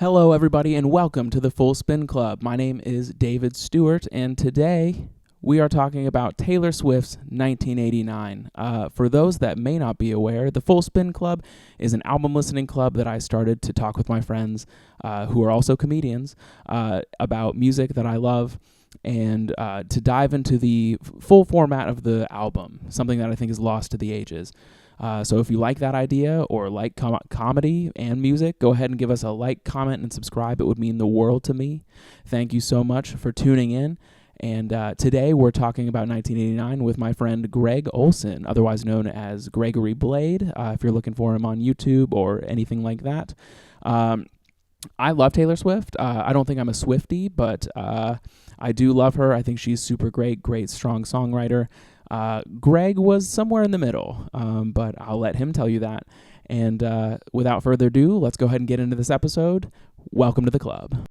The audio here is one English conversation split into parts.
Hello, everybody, and welcome to the Full Spin Club. My name is David Stewart, and today we are talking about Taylor Swift's 1989. For those that may not be aware, the Full Spin Club is an album listening club that I started to talk with my friends, who are also comedians, about music that I love, and to dive into the full format of the album, something that I think is lost to the ages. So if you like that idea or like comedy and music, go ahead and give us a like, comment, and subscribe. It would mean the world to me. Thank you so much for tuning in. And today we're talking about 1989 with my friend Greg Olsen, otherwise known as Gregory Blade, if you're looking for him on YouTube or anything like that. I love Taylor Swift. I don't think I'm a Swifty, but I do love her. I think she's super great, strong songwriter. Greg was somewhere in the middle, but I'll let him tell you that. And without further ado, let's go ahead and get into this episode. Welcome to the club.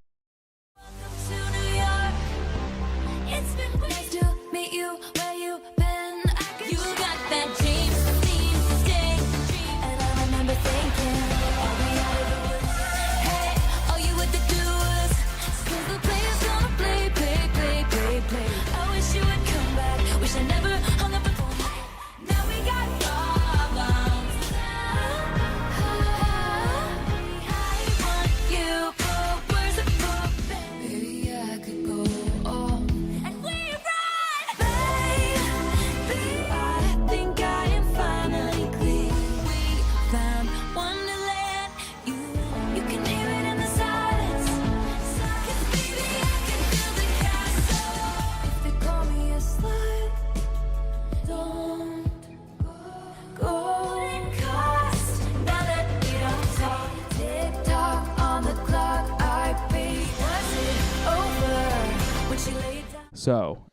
So,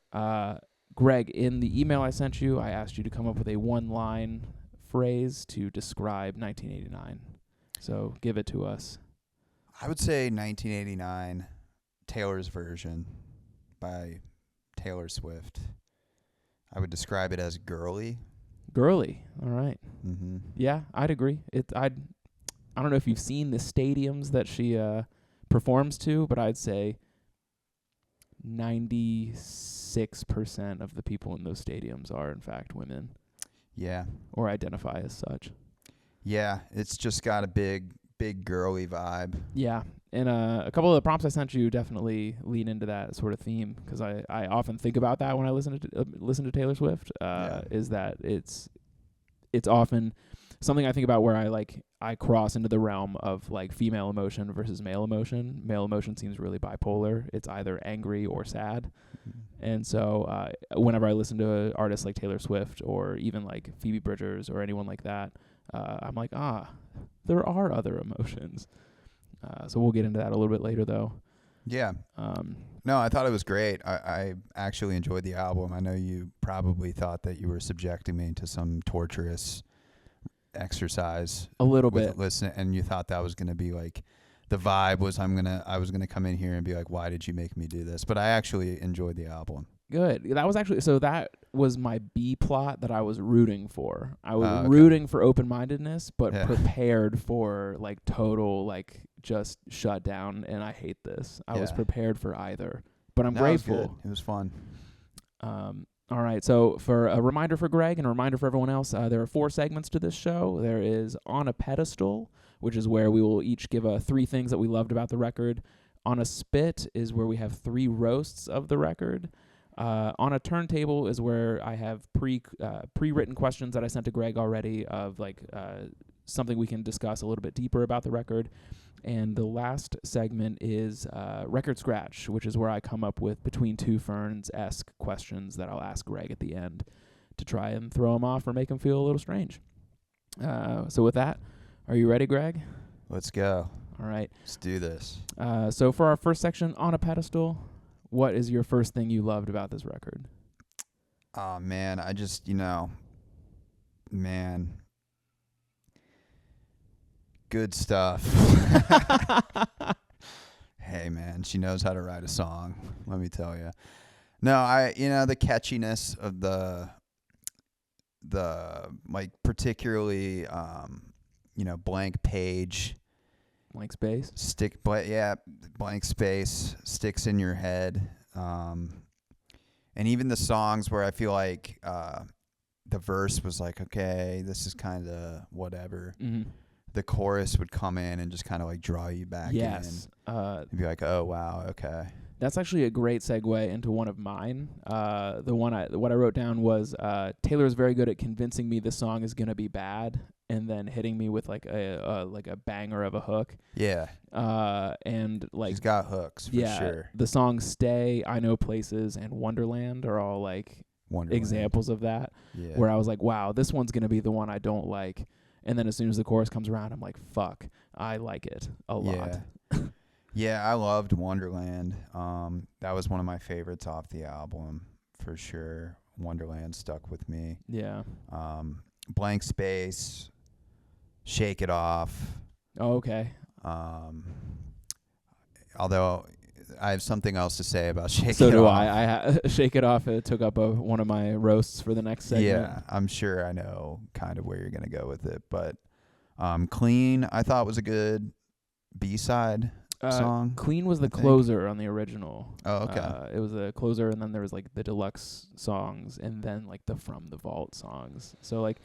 Greg, in the email I sent you, I asked you to come up with a one-line phrase to describe 1989. So, give it to us. I would say 1989, Taylor's version by Taylor Swift. I would describe it as girly. Girly, all right. Mm-hmm. Yeah, I'd agree. I don't know if you've seen the stadiums that she performs to, but I'd say 96% of the people in those stadiums are, in fact, women. Yeah. Or identify as such. Yeah, it's just got a big girly vibe. Yeah, and a couple of the prompts I sent you definitely lean into that sort of theme, because I often think about that when I listen to Taylor Swift. Is that it's often something I think about where I cross into the realm of like female emotion versus male emotion. Male emotion seems really bipolar. It's either angry or sad. Mm-hmm. And so whenever I listen to an artist like Taylor Swift or even like Phoebe Bridgers or anyone like that, I'm like, there are other emotions. So we'll get into that a little bit later, though. Yeah. No, I thought it was great. I actually enjoyed the album. I know you probably thought that you were subjecting me to some torturous exercise a little bit. Listen, and you thought that was going to be like the vibe was I was going to come in here and be like, why did you make me do this? But I actually enjoyed the album. Good. That was my B plot that I was rooting for. I was rooting for open-mindedness, but prepared for like total like just shut down, and I hate this. I was prepared for either, but I'm grateful. It was fun. All right, so for a reminder for Greg and a reminder for everyone else, there are 4 segments to this show. There is On a Pedestal, which is where we will each give 3 things that we loved about the record. On a Spit is where we have 3 roasts of the record. On a Turntable is where I have pre-written questions that I sent to Greg already of like something we can discuss a little bit deeper about the record. And the last segment is Record Scratch, which is where I come up with Between Two Ferns-esque questions that I'll ask Greg at the end to try and throw him off or make him feel a little strange. So with that, are you ready, Greg? Let's go. All right. Let's do this. So for our first section, On a Pedestal, what is your first thing you loved about this record? Oh, man, I just, good stuff. Hey, man, she knows how to write a song, let me tell you. No, the catchiness of the like particularly, Blank Page Blank space. Blank space sticks in your head. And even the songs where I feel like the verse was like, okay, this is kind of whatever. Mm-hmm. The chorus would come in and just kind of like draw you back in. You'd be like, oh wow, okay. That's actually a great segue into one of mine. What I wrote down was Taylor is very good at convincing me the song is gonna be bad, and then hitting me with like a banger of a hook. Yeah. And like she's got hooks for sure. The songs "Stay," "I Know Places," and "Wonderland" are all like examples of that. Yeah. Where I was like, wow, this one's gonna be the one I don't like, and then as soon as the chorus comes around, I'm like, fuck, I like it a lot. Yeah, I loved Wonderland. That was one of my favorites off the album for sure. Wonderland stuck with me. Yeah. Blank Space, Shake It Off. Oh, okay. Although I have something else to say about Shake It Off. So do I. Shake It Off took up one of my roasts for the next segment. Yeah, I'm sure I know kind of where you're going to go with it. But Clean, I thought was a good B-side song. Clean was the closer on the original. Oh, okay. It was a closer, and then there was like the deluxe songs, and then like the From the Vault songs. So like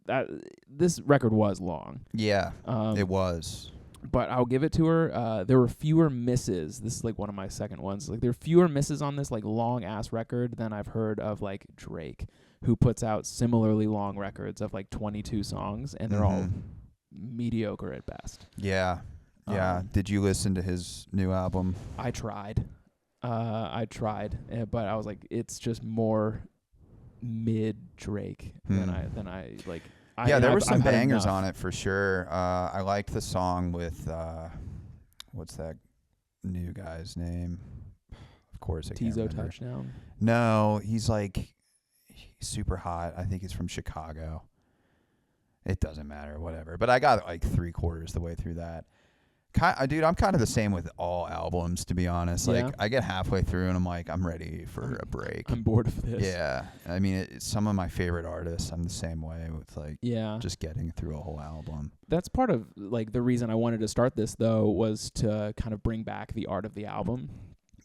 that, this record was long. Yeah, it was. But I'll give it to her. There were fewer misses. This is like one of my second ones. Like there are fewer misses on this like long ass record than I've heard of like Drake, who puts out similarly long records of like 22 songs, and they're all mediocre at best. Yeah. Yeah. Did you listen to his new album? I tried. But I was like, it's just more mid Drake than I like. There were some bangers on it for sure. I liked the song with what's that new guy's name? Of course, I can't remember. Tizo Touchdown. No, he's super hot. I think he's from Chicago. It doesn't matter, whatever. But I got like 3/4 the way through that. Dude, I'm kind of the same with all albums, to be honest. Like, I get halfway through and I'm like, I'm ready for a break. I'm bored of this. Yeah. I mean, some of my favorite artists, I'm the same way with like just getting through a whole album. That's part of like the reason I wanted to start this, though, was to kind of bring back the art of the album.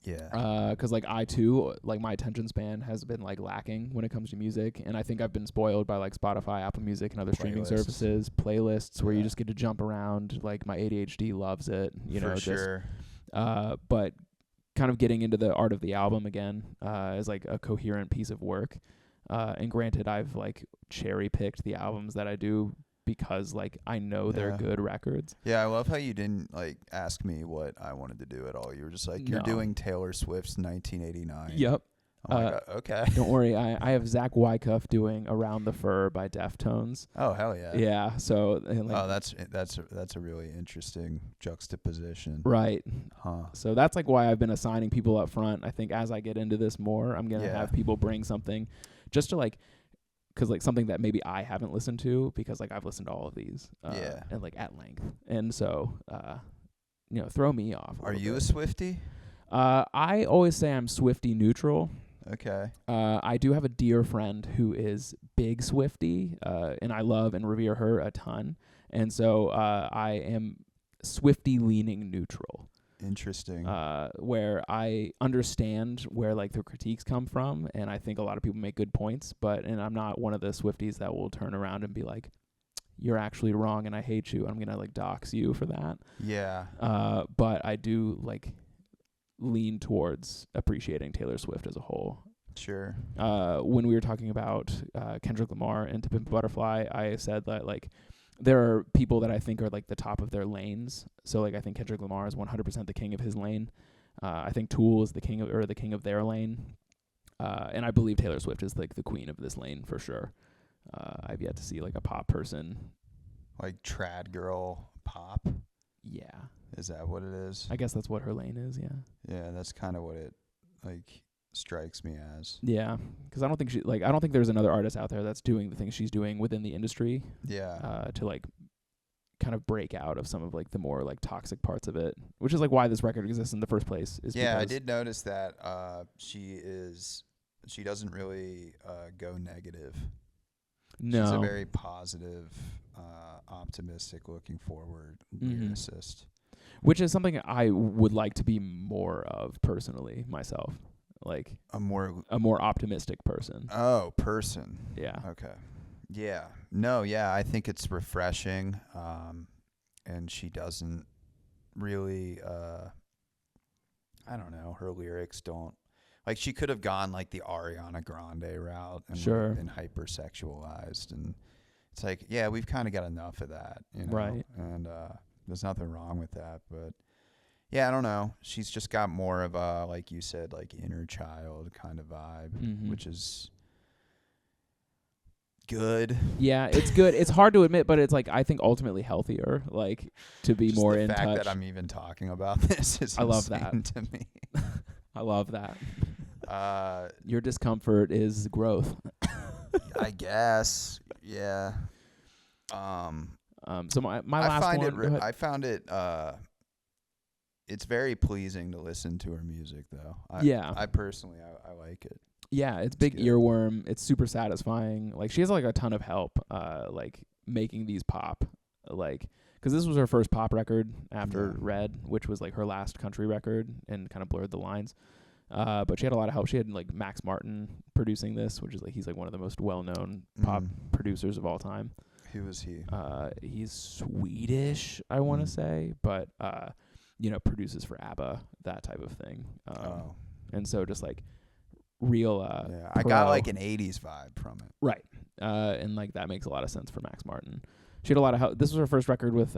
Yeah. 'Cause like I too, like my attention span has been like lacking when it comes to music, and I think I've been spoiled by like Spotify, Apple Music, and other streaming services, playlists where you just get to jump around. Like my ADHD loves it, For sure. But kind of getting into the art of the album again is like a coherent piece of work. And granted, I've like cherry picked the albums that I do because like I know they're good records. Yeah, I love how you didn't like ask me what I wanted to do at all. You were just like, you're doing Taylor Swift's 1989. Yep. Oh my God. Okay. Don't worry, I have Zach Wyckoff doing Around the Fur by Deftones. Oh hell yeah. Yeah. So that's a really interesting juxtaposition. Right. Huh. So that's like why I've been assigning people up front. I think as I get into this more, I'm gonna have people bring something just to like. Because like something that maybe I haven't listened to, because like I've listened to all of these and like at length, and so throw me off. Are you a Swifty? I always say I'm Swifty neutral. Okay. I do have a dear friend who is big Swifty, and I love and revere her a ton, and so I am Swifty leaning neutral. Interesting. Where I understand where like the critiques come from, and I think a lot of people make good points, and I'm not one of the Swifties that will turn around and be like, you're actually wrong and I hate you. I'm gonna like dox you for that. Yeah. But I do like lean towards appreciating Taylor Swift as a whole. Sure. When we were talking about Kendrick Lamar and To Pimp a Butterfly, I said that like there are people that I think are like the top of their lanes. So like I think Kendrick Lamar is 100% the king of his lane. I think Tool is the king of their lane. And I believe Taylor Swift is like the queen of this lane for sure. I've yet to see like a pop person. Like trad girl pop? Yeah. Is that what it is? I guess that's what her lane is, yeah. Yeah, that's kind of what it like strikes me as. Yeah, because I don't think there's another artist out there that's doing the things she's doing within the industry. Yeah. To like kind of break out of some of like the more like toxic parts of it, which is like why this record exists in the first place. I did notice that she doesn't really go negative. No. She's a very positive, optimistic, looking forward lyricist. Which is something I would like to be more of personally myself. Like a more optimistic person. Oh, person. Yeah. Okay. Yeah. No, yeah, I think it's refreshing. And she doesn't really, I don't know, her lyrics don't, like, she could have gone like the Ariana Grande route and Sure. been hypersexualized. And it's like, yeah, we've kind of got enough of that, you know? Right. And there's nothing wrong with that. But yeah, I don't know. She's just got more of a, like you said, like inner child kind of vibe, which is good. Yeah, it's good. It's hard to admit, but it's like I think ultimately healthier, like to be Just more the in fact touch. that I'm even talking about this is I love insane that. to me. I love that. Your discomfort is growth. I guess, yeah. So my last one. I found it. It's very pleasing to listen to her music, though. I personally, I like it. Yeah, it's big good. earworm. It's super satisfying. Like she has like a ton of help, like making these pop, like because this was her first pop record after Red, which was like her last country record and kind of blurred the lines. But she had a lot of help. She had like Max Martin producing this, which is like he's like one of the most well-known pop producers of all time. Who is he? He's Swedish, I want to say, but produces for ABBA, that type of thing. And so just like real I got like an 80s vibe from it. Right. And like that makes a lot of sense for Max Martin. She had a lot of help. This was her first record with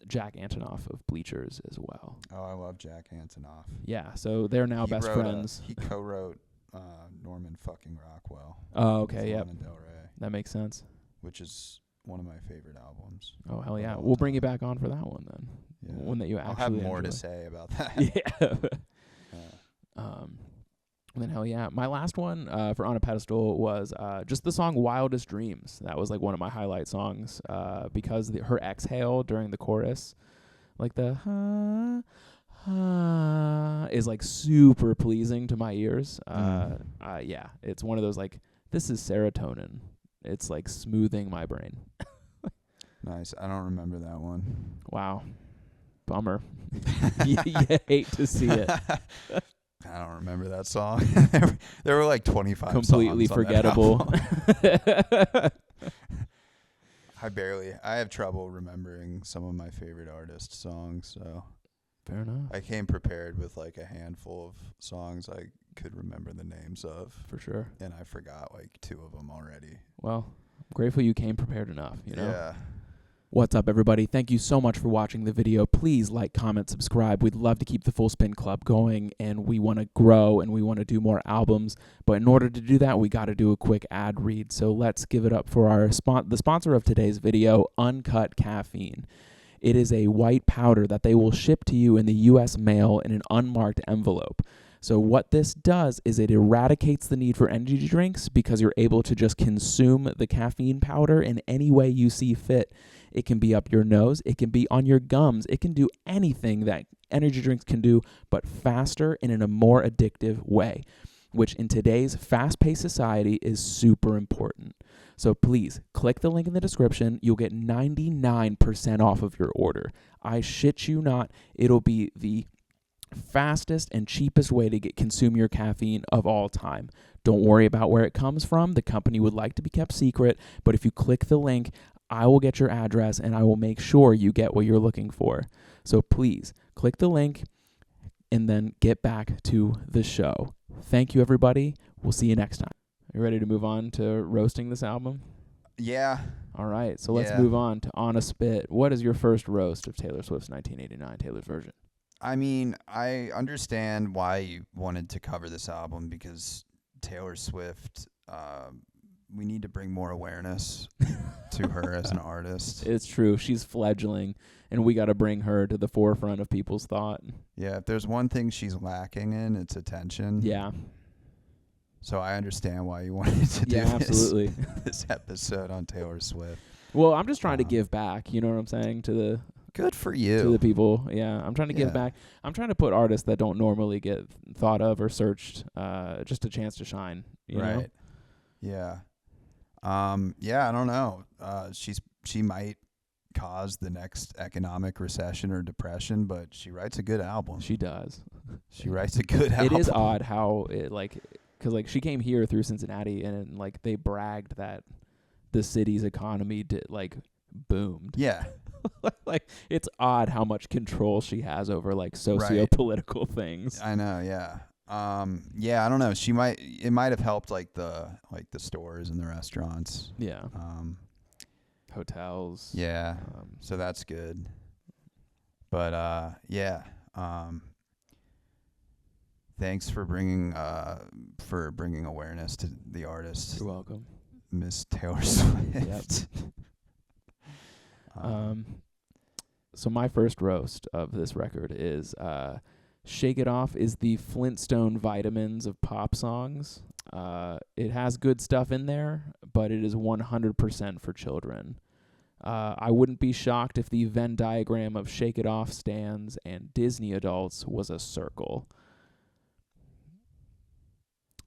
Jack Antonoff of Bleachers as well. Oh, I love Jack Antonoff. Yeah, so they're now best friends. He co-wrote Norman fucking Rockwell. Oh, okay, yeah. Del Rey. That makes sense. Which is one of my favorite albums. Oh, hell yeah. We'll bring you back on for that one then. Yeah. One that you actually I'll have more enjoy. to say about that. And then hell yeah. My last one for On a Pedestal was just the song Wildest Dreams. That was like one of my highlight songs because her exhale during the chorus, like the is like super pleasing to my ears. Yeah, it's one of those like, this is serotonin. It's like smoothing my brain. Nice. I don't remember that one. Wow. Bummer. you hate to see it. I don't remember that song. there were like 25 completely songs forgettable. on that album. I have trouble remembering some of my favorite artist songs, so fair enough. I came prepared with like a handful of songs I could remember the names of. For sure. And I forgot like 2 of them already. Well, I'm grateful you came prepared enough, you know? Yeah. What's up, everybody? Thank you so much for watching the video. Please like, comment, subscribe. We'd love to keep the Full Spin Club going, and we want to grow, and we want to do more albums. But in order to do that, we got to do a quick ad read. So let's give it up for our the sponsor of today's video, Uncut Caffeine. It is a white powder that they will ship to you in the U.S. mail in an unmarked envelope. So what this does is it eradicates the need for energy drinks because you're able to just consume the caffeine powder in any way you see fit. It can be up your nose. It can be on your gums. It can do anything that energy drinks can do, but faster and in a more addictive way, which in today's fast-paced society is super important. So please click the link in the description. You'll get 99% off of your order. I shit you not. It'll be the fastest and cheapest way to consume your caffeine of all time. Don't worry about where it comes from. The company would like to be kept secret, but if you click the link, I will get your address and I will make sure you get what you're looking for. So please click the link and then get back to the show. Thank you, everybody. We'll see you next time. Are you ready to move on to roasting this album? Yeah. All right. So let's move on to On a Spit. What is your first roast of Taylor Swift's 1989, Taylor's version? I mean, I understand why you wanted to cover this album because Taylor Swift, we need to bring more awareness to her as an artist. It's true. She's fledgling, and we got to bring her to the forefront of people's thought. Yeah, if there's one thing she's lacking in, it's attention. Yeah. So I understand why you wanted to do absolutely. this episode on Taylor Swift. Well, I'm just trying to give back, you know what I'm saying, to the... Good for you. To the people. Yeah, I'm trying to give back. I'm trying to put artists that don't normally get thought of or searched just a chance to shine. You know? Yeah. Yeah, I don't know. She might cause the next economic recession or depression, but she writes a good album. She does. She writes a good album. It is odd how it because she came here through Cincinnati and they bragged that the city's economy boomed. Yeah. It's odd how much control she has over socio-political things. I know, yeah. Yeah, I don't know. It might have helped the stores and the restaurants. Yeah. Hotels. Yeah. So that's good. But yeah. Thanks for bringing awareness to the artist. You're welcome. Miss Taylor Swift. Yep. So my first roast of this record is Shake It Off is the Flintstone vitamins of pop songs. It has good stuff in there, but it is 100% for children. I wouldn't be shocked if the Venn diagram of Shake It Off stans and Disney adults was a circle.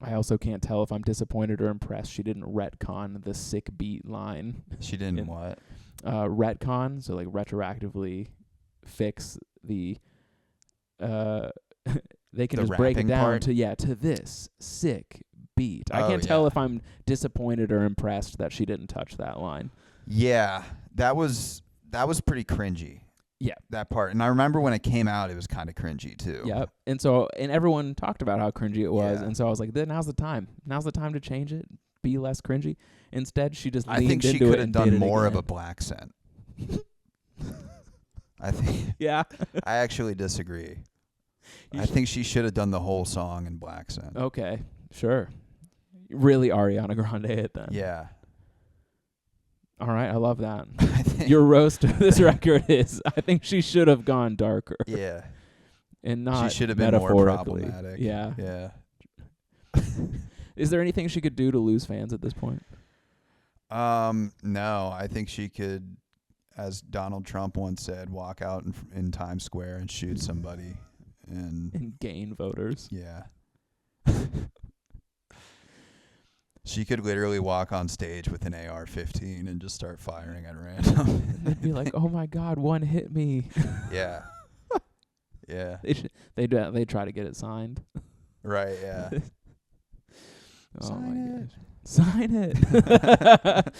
I also can't tell if I'm disappointed or impressed she didn't retcon the sick beat line. She didn't what? Retcon, so retroactively fix the they can The just break it rapping down part? to this sick beat. I Oh, can't tell yeah. if I'm disappointed or impressed that she didn't touch that line. Yeah, that was pretty cringy. Yeah. That part. And I remember when it came out, it was kind of cringy too. Yep. And everyone talked about how cringy it was, Yeah. and so I was like, now's the time. Now's the time to change it, be less cringy. Instead, she just I leaned think she into could it have and done did it more of again. a black scent. I think Yeah. I actually disagree. I think she should have done the whole song in black scent. Okay, sure. Really Ariana Grande it then. Yeah. All right, I love that. I think, Your roast of this record is, I think she should have gone darker. yeah. And not She should have been more metaphorically. problematic. Yeah. Yeah. Is there anything she could do to lose fans at this point? No, I think she could, as Donald Trump once said, walk out in Times Square and shoot somebody. And gain voters. Yeah. She could literally walk on stage with an AR-15 and just start firing at random. They'd be like, "Oh my God, one hit me." Yeah. Yeah. They try to get it signed. Right, yeah. Oh Sign my gosh. Sign it.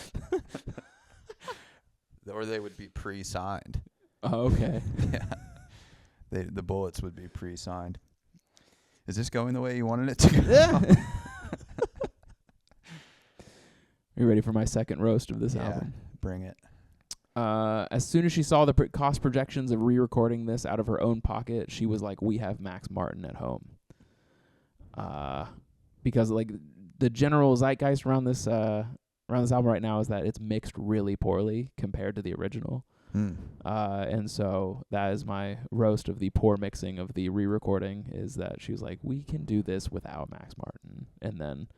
Or they would be pre-signed. Oh, okay. Yeah. The bullets would be pre-signed. Is this going the way you wanted it to go? Are you ready for my second roast of this album? Bring it. As soon as she saw the cost projections of re-recording this out of her own pocket, she was like, "We have Max Martin at home." Because the general zeitgeist around this album right now is that it's mixed really poorly compared to the original. And so that is my roast of the poor mixing of the re-recording, is that she was like, "We can do this without Max Martin," and then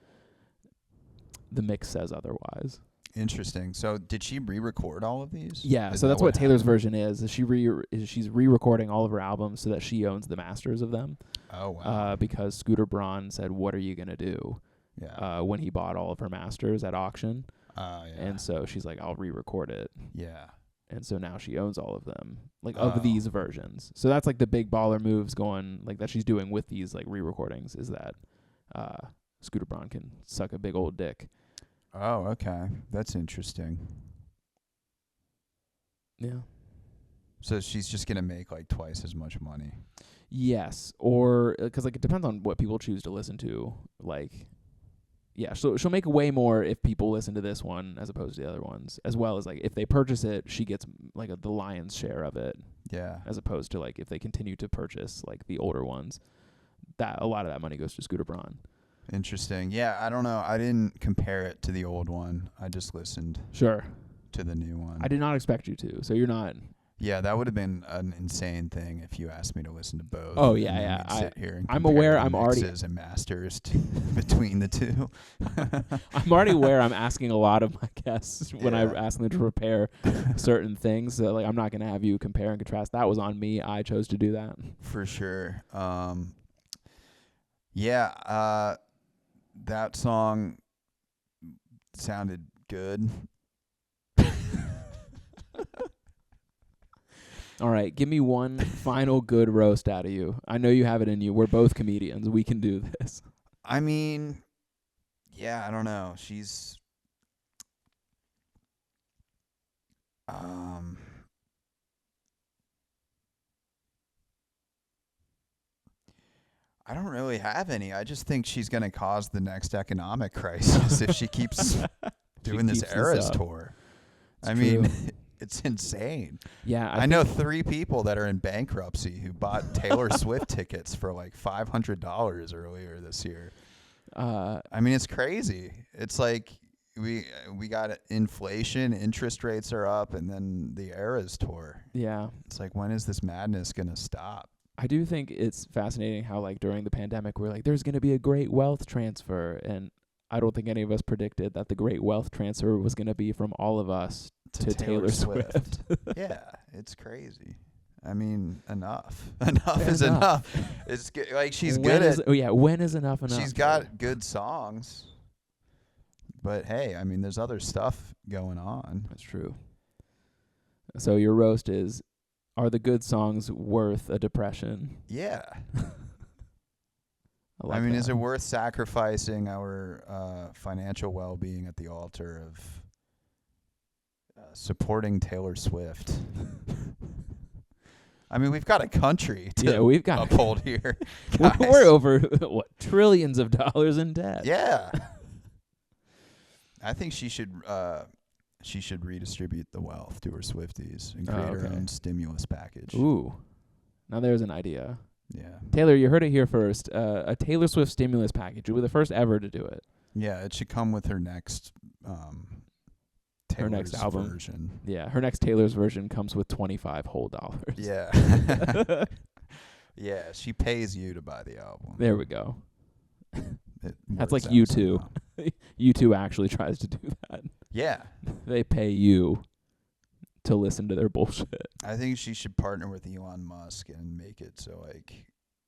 the mix says otherwise. Interesting. So did she re-record all of these? Yeah, Is so that that's what Taylor's happened? version is. She's re-recording all of her albums so that she owns the masters of them. Oh, wow. Because Scooter Braun said, "What are you gonna do?" Yeah. When he bought all of her masters at auction, Yeah. and so she's like, "I'll re-record it." Yeah. And so now she owns all of them, Oh. of these versions. So that's the big baller moves going, that she's doing with these re-recordings, is that Scooter Braun can suck a big old dick. Oh, okay. That's interesting. Yeah. So she's just going to make twice as much money. Yes, or because it depends on what people choose to listen to. Yeah, so she'll make way more if people listen to this one as opposed to the other ones, as well as if they purchase it, she gets the lion's share of it, Yeah. as opposed to if they continue to purchase the older ones, that a lot of that money goes to Scooter Braun. Interesting. Yeah, I don't know. I didn't compare it to the old one. I just listened Sure. to the new one. I did not expect you to, so you're not. Yeah, that would have been an insane thing if you asked me to listen to both. Oh, yeah, and then yeah. we'd sit here and I'm compare aware the I'm already- mixes and masters between the two. I'm already aware I'm asking a lot of my guests when I Yeah. ask them to prepare certain things. So, I'm not going to have you compare and contrast. That was on me. I chose to do that. For sure. Yeah, that song sounded good. All right, give me one final good roast out of you. I know you have it in you. We're both comedians. We can do this. I mean, yeah, I don't know. She's I don't really have any. I just think she's going to cause the next economic crisis if she keeps doing this Eras tour. I mean, it's insane. Yeah, I know 3 people that are in bankruptcy who bought Taylor Swift tickets for like $500 earlier this year. I mean, it's crazy. It's like we got inflation, interest rates are up, and then the Eras tour. Yeah. It's like, when is this madness going to stop? I do think it's fascinating how, like, during the pandemic, we're like, there's going to be a great wealth transfer. And I don't think any of us predicted that the great wealth transfer was going to be from all of us to Taylor Swift. Yeah, it's crazy. I mean, enough. Enough is enough. It's like she's good at. When is enough enough? She's got good songs. But hey, I mean, there's other stuff going on. That's true. So your roast is, are the good songs worth a depression? Yeah. I mean, that. Is it worth sacrificing our financial well-being at the altar of supporting Taylor Swift? I mean, we've got a country to uphold here. We're over, trillions of dollars in debt. Yeah. I think she should redistribute the wealth to her Swifties and create her own stimulus package. Ooh. Now there's an idea. Yeah. Taylor, you heard it here first. A Taylor Swift stimulus package. We're the first ever to do it. Yeah, it should come with her next her next album version. Yeah, her next Taylor's version comes with $25 whole. Yeah. Yeah, she pays you to buy the album. There we go. That's like U2. U2 actually tries to do that. Yeah. They pay you to listen to their bullshit. I think she should partner with Elon Musk and make it so, like,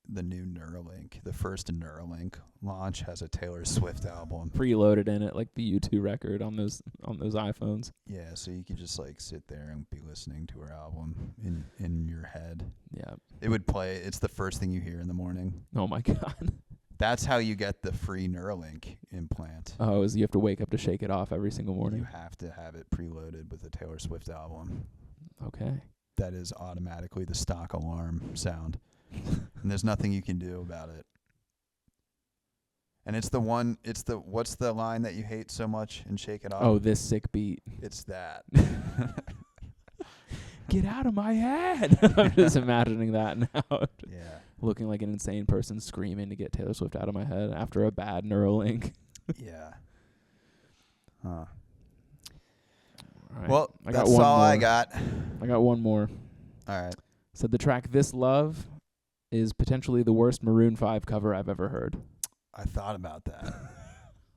the new Neuralink, the first Neuralink launch, has a Taylor Swift album preloaded in it, like the U2 record on those iPhones. Yeah, so you could just like sit there and be listening to her album in your head. Yeah, it would play. It's the first thing you hear in the morning. Oh my god. That's how you get the free Neuralink implant. Oh, is you have to wake up to shake it off every single morning? You have to have it preloaded with a Taylor Swift album. Okay. That is automatically the stock alarm sound. And there's nothing you can do about it. And what's the line that you hate so much in Shake It Off? Oh, this sick beat. It's that. Get out of my head. I'm just imagining that now. Yeah. Looking like an insane person screaming to get Taylor Swift out of my head after a bad Neuralink. Yeah. Huh. Right. Well, that's all I got. I got one more. All right. Said the track This Love is potentially the worst Maroon 5 cover I've ever heard. I thought about that.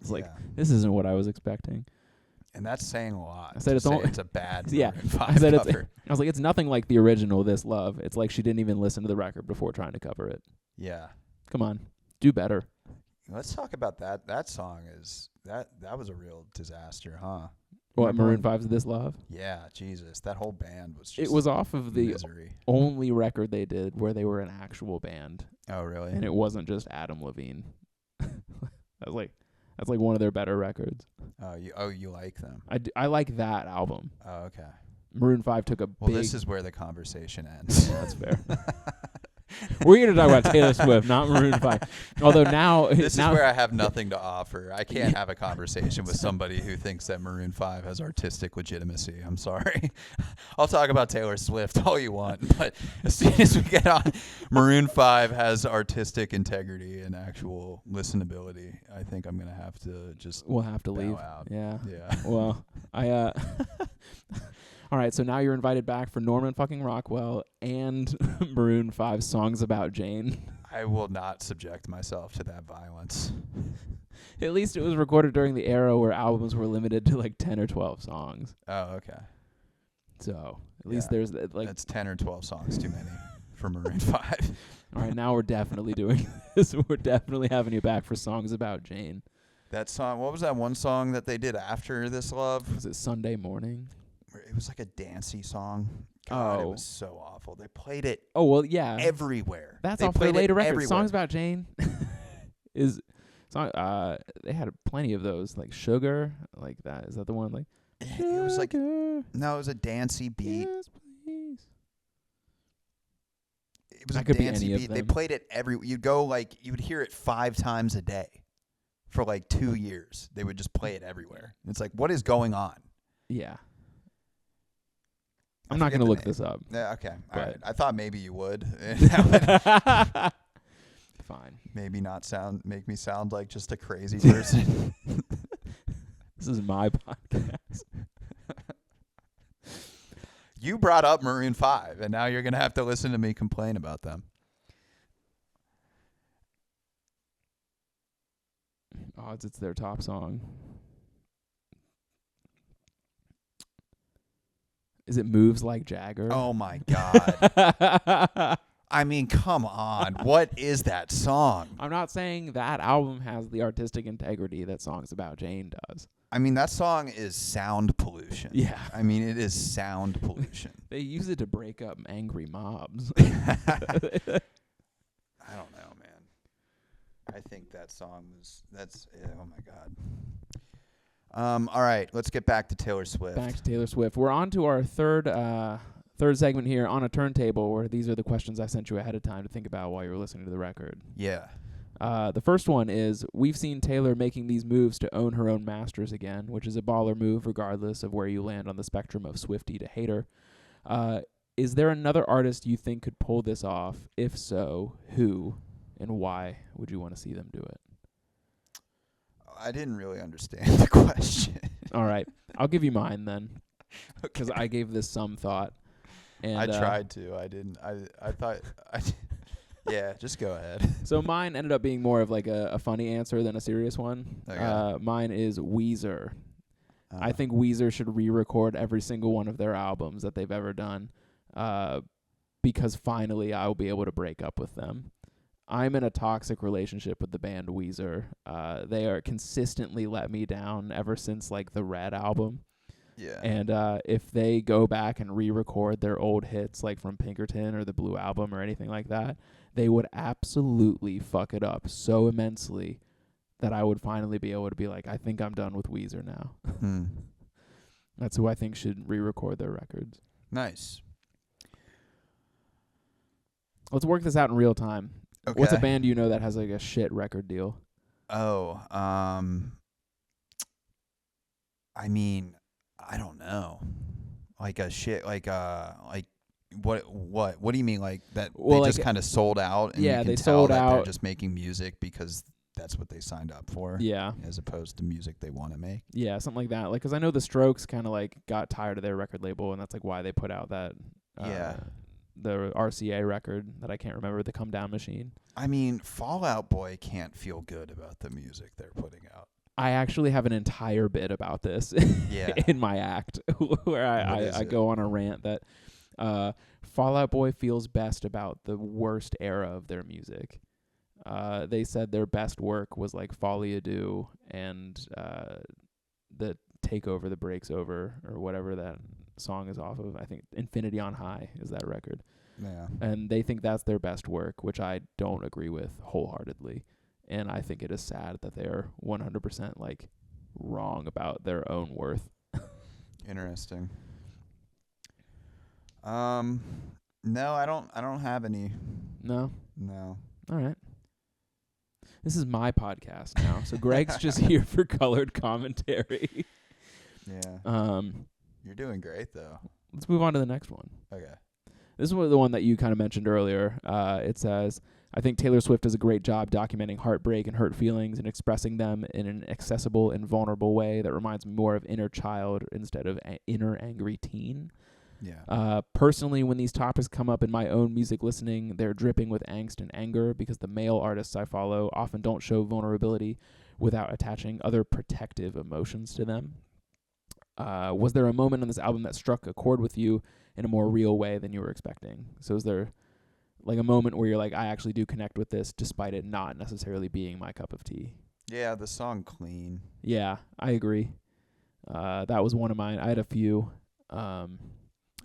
It's like, this isn't what I was expecting. And that's saying a lot. I said it's a bad Maroon 5 I said cover. I was like, it's nothing like the original This Love. It's like she didn't even listen to the record before trying to cover it. Yeah. Come on. Do better. Let's talk about that. That song is that was a real disaster, huh? What, Maroon 5's This Love? Yeah, Jesus. That whole band was just it was off of the misery. Only record they did where they were an actual band. Oh, really? And it wasn't just Adam Levine. That's like one of their better records. You like them? I like that album. Oh, okay. Maroon 5 took a Well, this is where the conversation ends. That's fair. We're here to talk about Taylor Swift, not Maroon 5. Although now... This is where I have nothing to offer. I can't have a conversation with somebody who thinks that Maroon 5 has artistic legitimacy. I'm sorry. I'll talk about Taylor Swift all you want, but as soon as we get on, Maroon 5 has artistic integrity and actual listenability. I think I'm going to have to just We'll have to leave. Out. Yeah. Yeah. Well, all right, so now you're invited back for Norman fucking Rockwell and Maroon 5 Songs About Jane. I will not subject myself to that violence. At least it was recorded during the era where albums were limited to like 10 or 12 songs. Oh, okay. So at least there's like... That's 10 or 12 songs too many for Maroon 5. All right, now we're definitely doing this. We're definitely having you back for Songs About Jane. That song, what was that one song that they did after This Love? Was it Sunday Morning? It was like a dancey song. God, it was so awful. They played it Oh, well, yeah. everywhere. That's they off their played later it record. everywhere. Songs About Jane is song. They had plenty of those, like Sugar, like that. Is that the one? Like it was like Sugar, no, it was a dancey beat. yes, please. It was That a could be dancey any of beat. They them. played it you'd go like you would hear it 5 times a day for like 2 years. They would just play it everywhere. It's like, what is going on? Yeah. I I'm not forget going to the look name. this up. Yeah, okay. All But- right. I thought maybe you would. Fine. Maybe not make me sound like just a crazy person. This is my podcast. You brought up Maroon 5, and now you're going to have to listen to me complain about them. Odds it's their top song. Is it Moves Like Jagger? Oh, my God. I mean, come on. What is that song? I'm not saying that album has the artistic integrity that Songs About Jane does. I mean, that song is sound pollution. Yeah. I mean, it is sound pollution. They use it to break up angry mobs. I don't know, man. I think that song oh my God. All right, let's get back to Taylor Swift. Back to Taylor Swift. We're on to our third segment here on a turntable, where these are the questions I sent you ahead of time to think about while you were listening to the record. Yeah. The first one is, we've seen Taylor making these moves to own her own masters again, which is a baller move regardless of where you land on the spectrum of Swifty to hater. Is there another artist you think could pull this off? If so, who and why would you want to see them do it? I didn't really understand the question. All right. I'll give you mine then, because Okay. I gave this some thought. And I tried to. I didn't. I thought. Yeah, just go ahead. So mine ended up being more of like a funny answer than a serious one. Okay. Mine is Weezer. I think Weezer should re-record every single one of their albums that they've ever done, because finally I will be able to break up with them. I'm in a toxic relationship with the band Weezer. They are consistently let me down ever since like the Red album. Yeah. And if they go back and re-record their old hits, like from Pinkerton or the Blue Album or anything like that, they would absolutely fuck it up so immensely that I would finally be able to be like, I think I'm done with Weezer now. That's who I think should re-record their records. Nice. Let's work this out in real time. Okay. What's a band you know that has like a shit record deal? Oh, I mean, I don't know. Like a shit, like what do you mean, like that? Well, they like, just kind of sold out, and yeah, you can they tell sold that they're out. just making music because that's what they signed up for, Yeah, as opposed to music they want to make. yeah, something like that. Like, 'cause I know the Strokes kind of like got tired of their record label, and that's like why they put out that the RCA record that I can't remember, the Come Down Machine. I mean, Fall Out Boy can't feel good about the music they're putting out. I actually have an entire bit about this Yeah. in my act where I go on a rant that Fall Out Boy feels best about the worst era of their music. They said their best work was like Folie à Deux and the Take Over, the Breaks Over, or whatever that song is off of. I think Infinity on High is that record. Yeah. And they think that's their best work, which I don't agree with wholeheartedly. And I think it is sad that they are 100% like wrong about their own worth. Interesting. No, I don't have any. No? No. All right. This is my podcast now. So Greg's just here for colored commentary. Yeah. You're doing great though. Let's move on to the next one. Okay. This is the one that you kind of mentioned earlier. It says, I think Taylor Swift does a great job documenting heartbreak and hurt feelings and expressing them in an accessible and vulnerable way that reminds me more of inner child instead of inner angry teen. Yeah. Personally, when these topics come up in my own music listening, they're dripping with angst and anger because the male artists I follow often don't show vulnerability without attaching other protective emotions to them. Was there a moment on this album that struck a chord with you in a more real way than you were expecting? So is there like a moment where you're like, I actually do connect with this despite it not necessarily being my cup of tea? Yeah, the song "Clean." Yeah, I agree. That was one of mine. I had a few.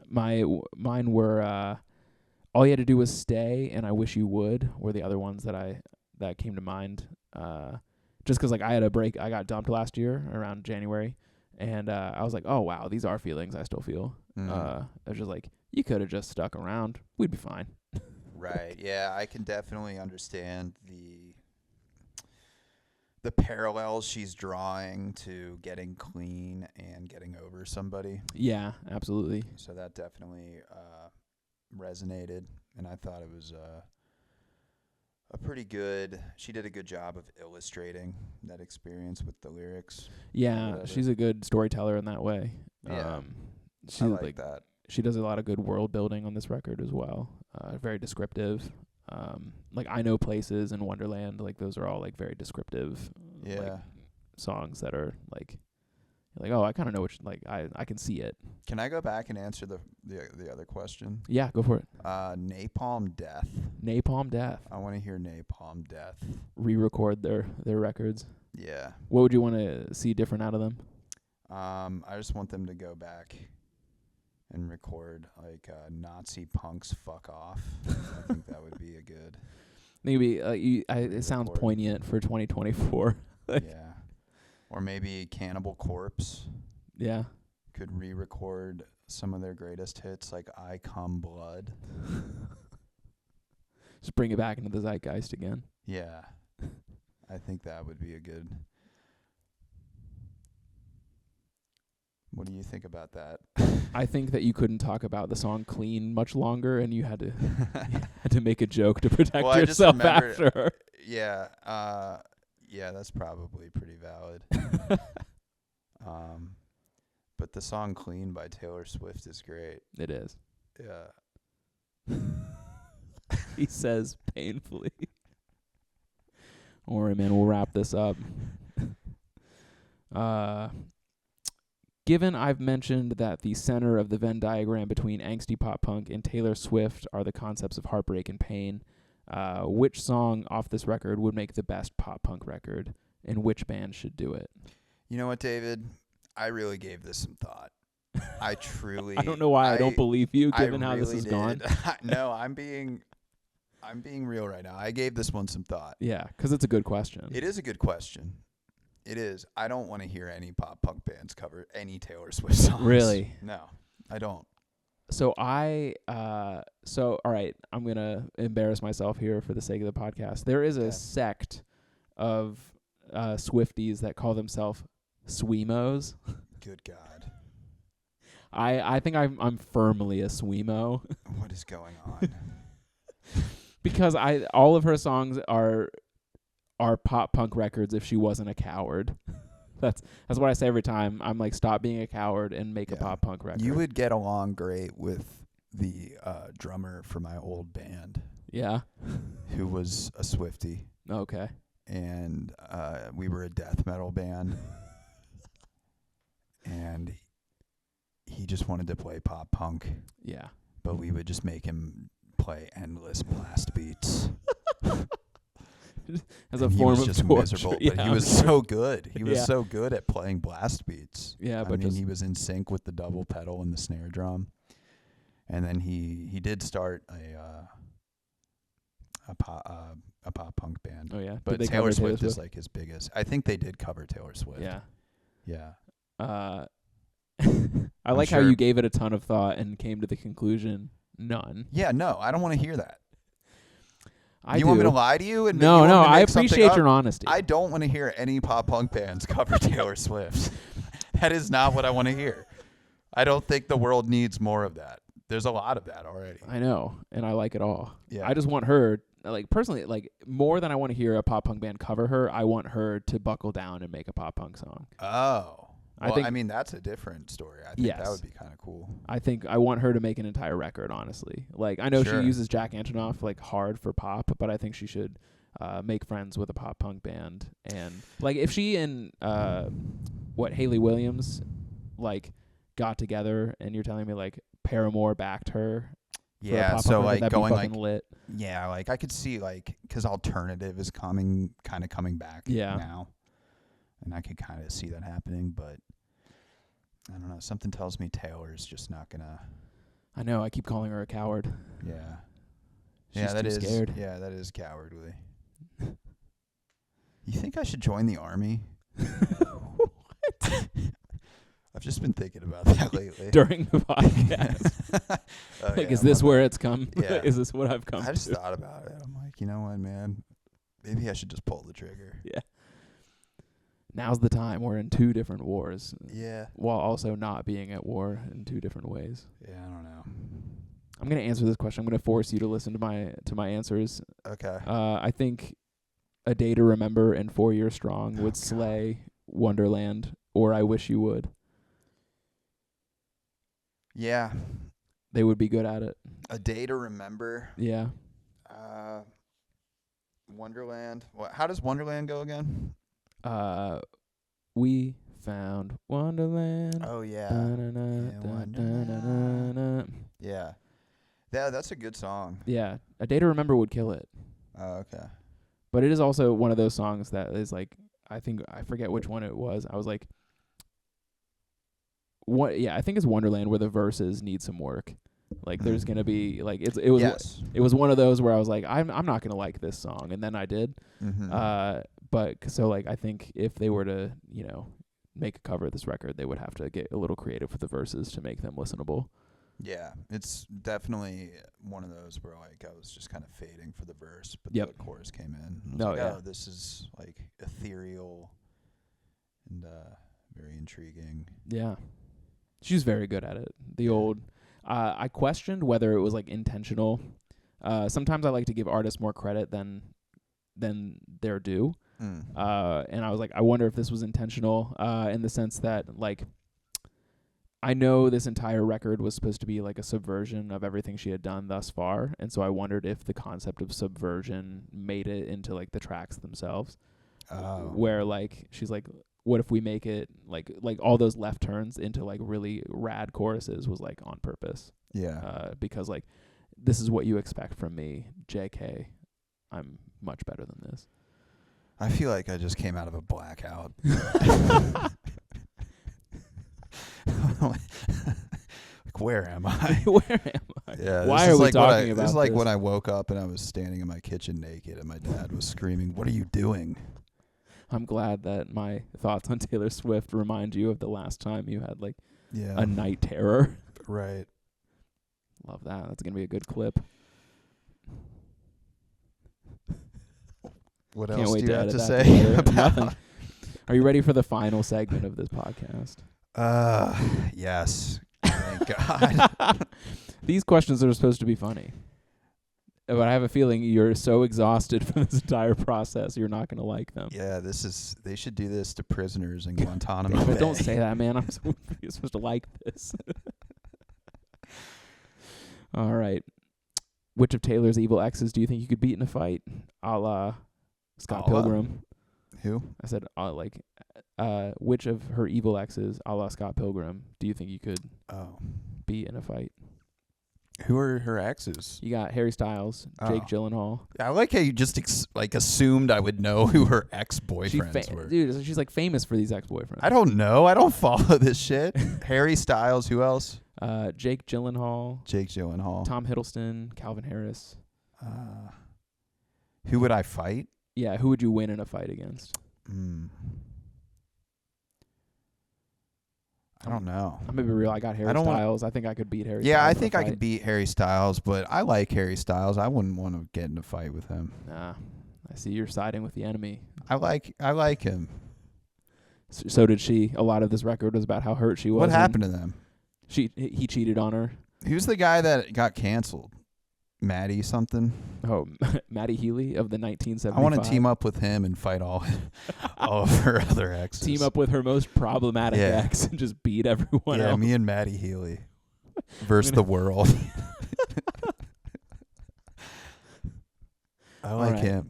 Mine were All You Had to Do Was Stay and I Wish You Would were the other ones that came to mind. Just 'cause like I had a break. I got dumped last year around January, and I was like, oh wow, these are feelings I still feel. I was just like, you could have just stuck around. We'd be fine. Right. Yeah, I can definitely understand the parallels she's drawing to getting clean and getting over somebody. Yeah, absolutely. So that definitely resonated, and I thought it was a pretty good. She did a good job of illustrating that experience with the lyrics. Yeah, she's a good storyteller in that way. Yeah, She I like that. She does a lot of good world building on this record as well. Very descriptive. Like I Know Places and Wonderland, like those are all like very descriptive like songs that are like oh, I kind of know which, like I can see it. Can I go back and answer the other question? Yeah, go for it. Napalm Death. Napalm Death. I want to hear Napalm Death. Re-record their records. Yeah. What would you want to see different out of them? I just want them to go back and record like Nazi Punks Fuck Off. I think that would be a good. Maybe it sounds poignant for 2024. Yeah. Or maybe Cannibal Corpse. Yeah. Could re-record some of their greatest hits like I Come Blood. Just bring it back into the zeitgeist again. Yeah. I think that would be a good. What do you think about that? I think that you couldn't talk about the song Clean much longer, and you had to make a joke to protect yourself after. Yeah. Yeah, that's probably pretty valid. But the song Clean by Taylor Swift is great. It is. Yeah. He says painfully. All right, man, we'll wrap this up. Given I've mentioned that the center of the Venn diagram between angsty pop punk and Taylor Swift are the concepts of heartbreak and pain, which song off this record would make the best pop punk record, and which band should do it? You know what, David? I really gave this some thought. I truly. I don't know why I don't believe you, given how this has gone. No, I'm being real right now. I gave this one some thought. Yeah, because it's a good question. It is a good question. It is. I don't want to hear any pop punk bands cover any Taylor Swift songs. Really? No, I don't. So all right, I'm going to embarrass myself here for the sake of the podcast. There is a sect of Swifties that call themselves Swemos. Good God. I think I'm firmly a Swemo. What is going on? Because all of her songs are pop punk records if she wasn't a coward. That's what I say every time. I'm like, stop being a coward and make a pop punk record. You would get along great with the drummer for my old band. Yeah. Who was a Swiftie. Okay. And we were a death metal band. And he just wanted to play pop punk. Yeah. But we would just make him play endless blast beats. As a form of just torture. Miserable, but he was so good. He was so good at playing blast beats. Yeah, but he was in sync with the double pedal and the snare drum. And then he did start a pop punk band. Oh yeah, but Taylor Swift is like his biggest. I think they did cover Taylor Swift. Yeah, yeah. I like how you gave it a ton of thought and came to the conclusion none. Yeah, no, I don't want to hear that. You want me to lie to you? And no, I appreciate your honesty. I don't want to hear any pop punk bands cover Taylor Swift. That is not what I want to hear. I don't think the world needs more of that. There's a lot of that already. I know, and I like it all. Yeah. I just want her, like personally, like more than I want to hear a pop punk band cover her, I want her to buckle down and make a pop punk song. Oh. Well, I mean, that's a different story. I think that would be kind of cool. I think I want her to make an entire record, honestly. Like, I know she uses Jack Antonoff, like, hard for pop, but I think she should make friends with a pop punk band. And, like, if she and, Hayley Williams, like, got together and you're telling me, like, Paramore backed her, Yeah, pop so punk record, like that'd going be fucking like lit. yeah, like I could see like because alternative is coming back now, and I could kind of see that happening, but I don't know. Something tells me Taylor's just not gonna. I know. I keep calling her a coward. Yeah. She's too scared. Yeah, that is cowardly. You think I should join the army? What? I've just been thinking about that lately. During the podcast. Is this where it's come? Yeah. Is this what I've come to? I just thought about it. I'm like, you know what, man? Maybe I should just pull the trigger. Yeah. Now's the time. We're in 2 different wars. Yeah. While also not being at war in 2 different ways. Yeah, I don't know. I'm going to answer this question. I'm going to force you to listen to my answers. Okay. I think A Day to Remember and 4 Years Strong would slay Wonderland, or I Wish You Would. Yeah. They would be good at it. A Day to Remember. Yeah. Wonderland. How does Wonderland go again? We found Wonderland. Oh, yeah. Yeah. Yeah, that's a good song. Yeah. A Day to Remember would kill it. Oh, okay. But it is also one of those songs that is like, I forget which one it was. I was like, I think it's Wonderland where the verses need some work. Like there's gonna be like it was one of those where I was like, I'm not gonna like this song, and then I did. Mm-hmm. But so like I think if they were to make a cover of this record, they would have to get a little creative with the verses to make them listenable. Yeah, it's definitely one of those where like I was just kind of fading for the verse, but the chorus came in. And I was like, this is like ethereal and very intriguing. Yeah, she's very good at it. The old. I questioned whether it was like intentional. Sometimes I like to give artists more credit than they're due. And I was like, I wonder if this was intentional, in the sense that like I know this entire record was supposed to be like a subversion of everything she had done thus far, and so I wondered if the concept of subversion made it into like the tracks themselves. Where like she's like, what if we make it like all those left turns into like really rad choruses was like on purpose. Yeah. Because like this is what you expect from me, JK. I'm much better than this. I feel like I just came out of a blackout. Like, where am I? Where am I? Yeah. Why are we talking about this? This is like when I woke up and I was standing in my kitchen naked and my dad was screaming, "What are you doing?" I'm glad that my thoughts on Taylor Swift remind you of the last time you had like a night terror. Right. Love that. That's going to be a good clip. What Can't else wait do you to have edit to that say together. about? Nothing. Are you ready for the final segment of this podcast? Yes. Thank God. These questions are supposed to be funny. But I have a feeling you're so exhausted from this entire process, you're not going to like them. Yeah, they should do this to prisoners in Guantanamo Bay. But don't say that, man. You're supposed to like this. All right. Which of Taylor's evil exes do you think you could beat in a fight? A la Scott Pilgrim. Who? I said, which of her evil exes, a la Scott Pilgrim, do you think you could beat in a fight? Who are her exes? You got Harry Styles, Jake Gyllenhaal. I like how you just assumed I would know who her ex-boyfriends were. Dude, she's like famous for these ex-boyfriends. I don't know. I don't follow this shit. Harry Styles. Who else? Jake Gyllenhaal. Tom Hiddleston, Calvin Harris. Who would I fight? Yeah, who would you win in a fight against? I don't know. I'm gonna be real. I got Harry Styles. I think I could beat Harry Styles. Yeah, I think I could beat Harry Styles, but I like Harry Styles. I wouldn't want to get in a fight with him. Nah, I see you're siding with the enemy. I like him. So did she. A lot of this record was about how hurt she was. What happened to them? He cheated on her. Who's the guy that got canceled? Maddie something? Oh, Maddie Healy of the 1975. I want to team up with him and fight all of her other exes. Team up with her most problematic ex and just beat everyone else. Yeah, me and Maddie Healy versus the world. I like him.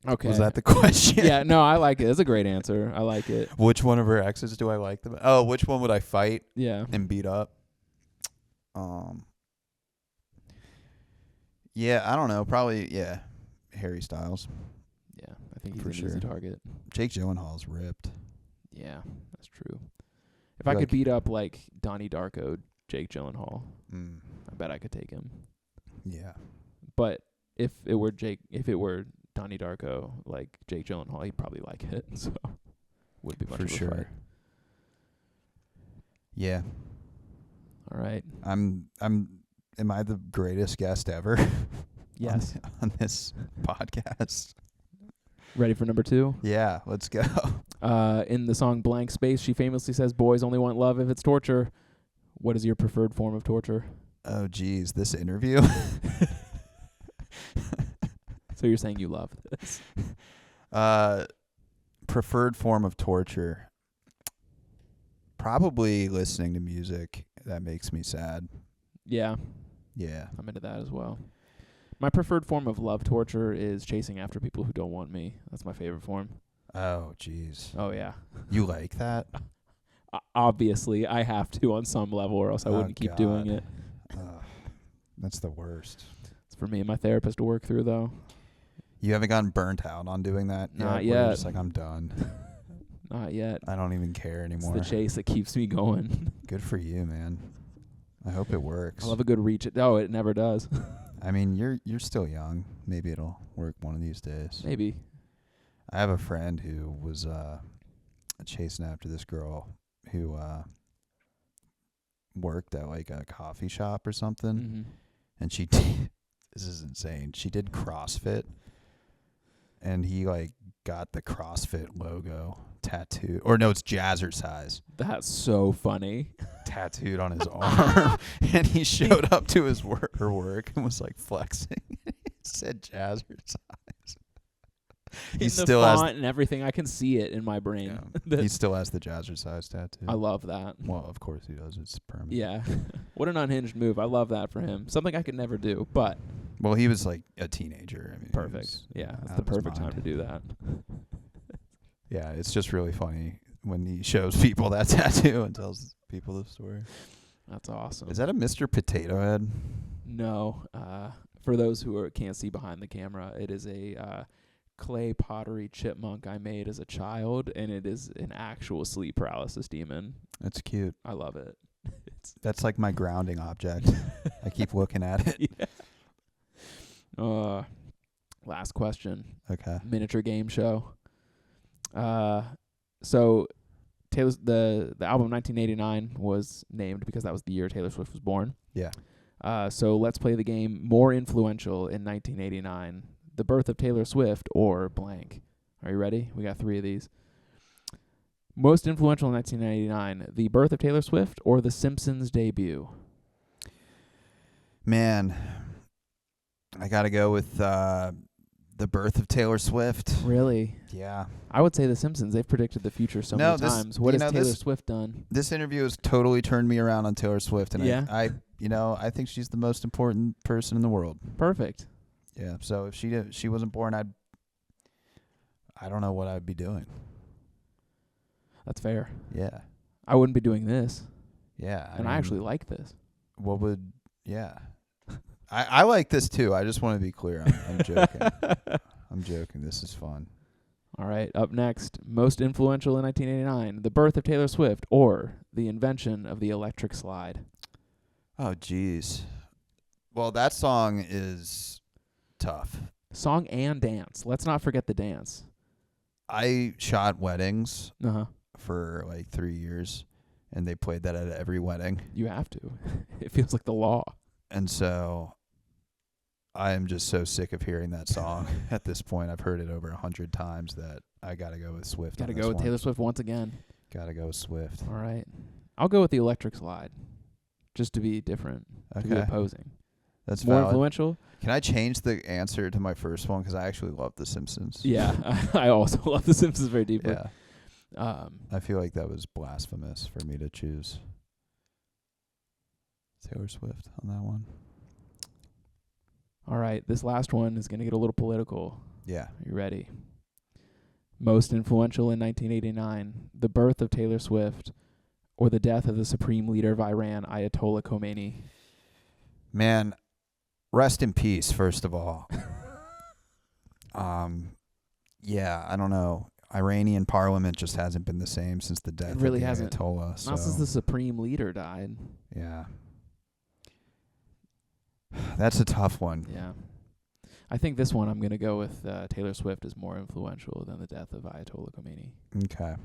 Okay. Was that the question? Yeah, no, I like it. It's a great answer. I like it. Which one of her exes do I like the most? Oh, which one would I fight and beat up? Yeah, I don't know. Probably, yeah, Harry Styles. Yeah, I think he's For an easy sure. target. Jake Gyllenhaal's ripped. Yeah, that's true. If I I feel could like- beat up like Donnie Darko, Jake Gyllenhaal, Mm, I bet I could take him. yeah. But if it were Donnie Darko, like Jake Gyllenhaal, he'd probably like it. So would be much For of a sure. fight. Yeah. All right. Am I the greatest guest ever? Yes. on this podcast. Ready for number 2? Yeah, let's go. In the song Blank Space, she famously says, "Boys only want love if it's torture." What is your preferred form of torture? Oh, geez, this interview. So you're saying you love this? Preferred form of torture. Probably listening to music that makes me sad. Yeah, Yeah. I'm into that as well. My preferred form of love torture is chasing after people who don't want me. That's my favorite form. Oh, geez. Oh, yeah. You like that? Obviously, I have to on some level, or else I wouldn't keep doing it. Ugh, that's the worst. It's for me and my therapist to work through, though. You haven't gotten burnt out on doing that yet? Not Where you're yet. just like, I'm done. Not yet. I don't even care It's anymore. the chase that keeps me going. Good for you, man. I hope it works. I love a good reach. Oh, it never does. I mean, you're still young. Maybe it'll work one of these days. Maybe. I have a friend who was chasing after this girl who worked at like a coffee shop or something, Mm-hmm. and she this is insane. She did CrossFit, and he like got the CrossFit logo tattooed, or no, it's Jazzercise That's so funny. tattooed on his arm, and he showed up to her work and was like flexing. It said Jazzercise. In He the still font has and everything, I can see it in my brain. he still has the Jazzercise tattoo. I love that. Well, of course he does. It's permanent. Yeah. What an unhinged move. I love that for him. Something I could never do, but Well, he was like a teenager. I mean, he perfect. was Yeah, out it's the of his perfect time mind. to do that. Yeah, it's just really funny when he shows people that tattoo and tells people the story. That's awesome. Is that a Mr. Potato Head? No. For those who can't see behind the camera, it is a clay pottery chipmunk I made as a child, and it is an actual sleep paralysis demon. That's cute. I love it. That's like my grounding object. I keep looking at it. Yeah. Last question. Okay. Miniature game show. So Taylor's the album 1989 was named because that was the year Taylor Swift was born. Yeah. So let's play the game more influential in 1989. The birth of Taylor Swift or blank. Are you ready? We got 3 of these. Most influential in 1989, the birth of Taylor Swift or The Simpsons debut? Man, I got to go with the birth of Taylor Swift. Really? Yeah. I would say The Simpsons. They've predicted the future so many times. What has Taylor Swift done? This interview has totally turned me around on Taylor Swift, and Yeah. I think she's the most important person in the world. Perfect. Yeah. So if she wasn't born, I don't know what I'd be doing. That's fair. Yeah. I wouldn't be doing this. Yeah. I actually like this. What would? Yeah. I like this too. I just want to be clear. I'm joking. I'm joking. This is fun. All right, up next, most influential in 1989, the birth of Taylor Swift or the invention of the electric slide? Oh, geez. Well, that song is tough. Song and dance. Let's not forget the dance. I shot weddings Uh-huh. for like 3 years, and they played that at every wedding. You have to. It feels like the law. And so I am just so sick of hearing that song at this point. I've heard it over 100 times that I got to go with Swift. Got to go with Taylor Swift once again. Got to go with Swift. All right. I'll go with the electric slide just to be different, to be Okay. opposing. That's More valid. influential? Can I change the answer to my first one? Because I actually love The Simpsons. Yeah. I also love The Simpsons very deeply. Yeah. I feel like that was blasphemous for me to choose Taylor Swift on that one. All right. This last one is going to get a little political. Yeah. Are you ready? Most influential in 1989, the birth of Taylor Swift or the death of the supreme leader of Iran, Ayatollah Khomeini? Man, rest in peace, first of all. Yeah, I don't know. Iranian parliament just hasn't been the same since the death really of the hasn't. Ayatollah. So. Not since the supreme leader died. Yeah. That's a tough one. Yeah. I think this one I'm going to go with Taylor Swift is more influential than the death of Ayatollah Khomeini. Okay.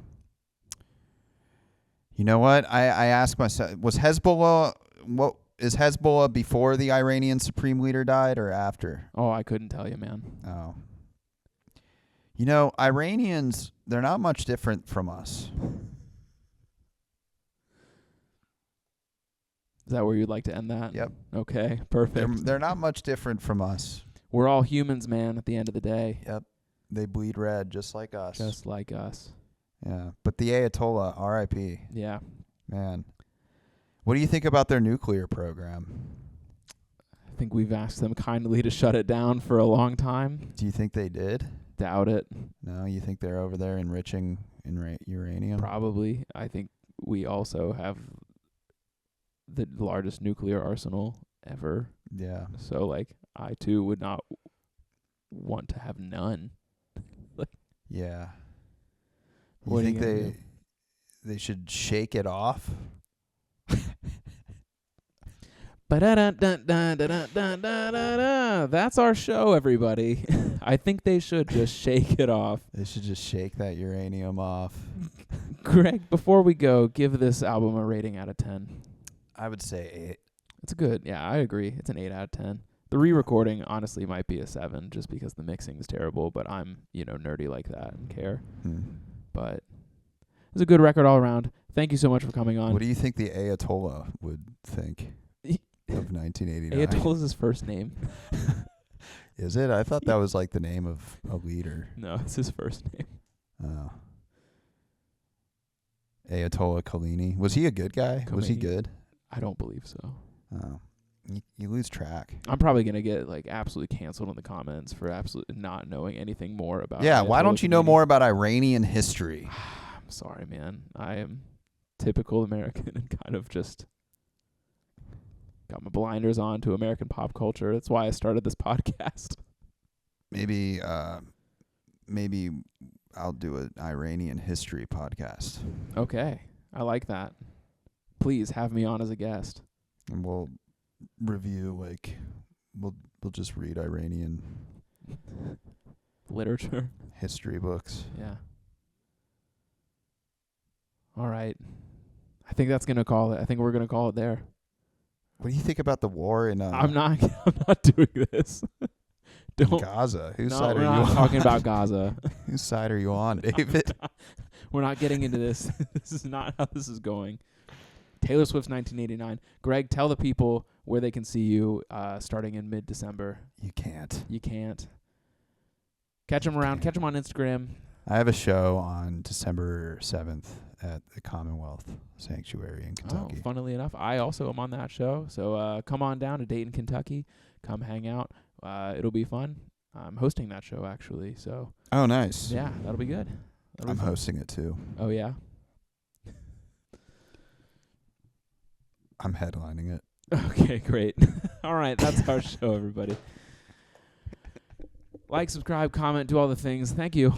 You know what? I asked myself, is Hezbollah before the Iranian supreme leader died or after? Oh, I couldn't tell you, man. Oh. You know, Iranians, they're not much different from us. Is that where you'd like to end that? Yep. Okay, perfect. They're not much different from us. We're all humans, man, at the end of the day. Yep. They bleed red just like us. Just like us. Yeah. But the Ayatollah, R.I.P. Yeah. Man. What do you think about their nuclear program? I think we've asked them kindly to shut it down for a long time. Do you think they did? Doubt it. No, you think they're over there enriching uranium? Probably. I think we also have the largest nuclear arsenal ever. Yeah. So, like, I, too, would not want to have none. Yeah. What You are think you gonna they should shake it off? That's our show, everybody. I think they should just shake it off. They should just shake that uranium off. Greg, before we go, give this album a rating out of 10. I would say 8. It's good. Yeah, I agree. It's an 8 out of 10. The re-recording, honestly, might be a 7 just because the mixing is terrible, but I'm, nerdy like that and care. But it was a good record all around. Thank you so much for coming on. What do you think the Ayatollah would think of 1989? Ayatollah's his first name. Is it? I thought that was like the name of a leader. No, it's his first name. Oh. Ayatollah Khomeini. Was he a good guy? Was he Khomeini? good? I don't believe so. Oh. You lose track. I'm probably going to get absolutely canceled in the comments for absolutely not knowing anything more about Yeah, Ayatollah why don't you know Khomeini. more about Iranian history? I'm sorry, man. I am typical American and kind of just got my blinders on to American pop culture. That's why I started this podcast. Maybe I'll do an Iranian history podcast. Okay. I like that. Please have me on as a guest. And we'll review we'll just read Iranian Literature. history books. Yeah. All right. I think that's going to call it. I think we're going to call it there. What do you think about the war in I'm not doing this. Don't Gaza? Whose no, side we're are you not on? talking about Gaza. Whose side are you on, David? We're not getting into this. This is not how this is going. Taylor Swift's 1989. Greg, tell the people where they can see you starting in mid-December. You can't. You can't. Catch them around. Catch them on Instagram. I have a show on December 7th at the Commonwealth Sanctuary in Kentucky. Oh, funnily enough, I also am on that show. So come on down to Dayton, Kentucky. Come hang out. It'll be fun. I'm hosting that show, actually. So. Oh, nice. Yeah, that'll be good. I'm hosting it, too. Oh, yeah? I'm headlining it. Okay, great. All right, that's our show, everybody. Like, subscribe, comment, do all the things. Thank you.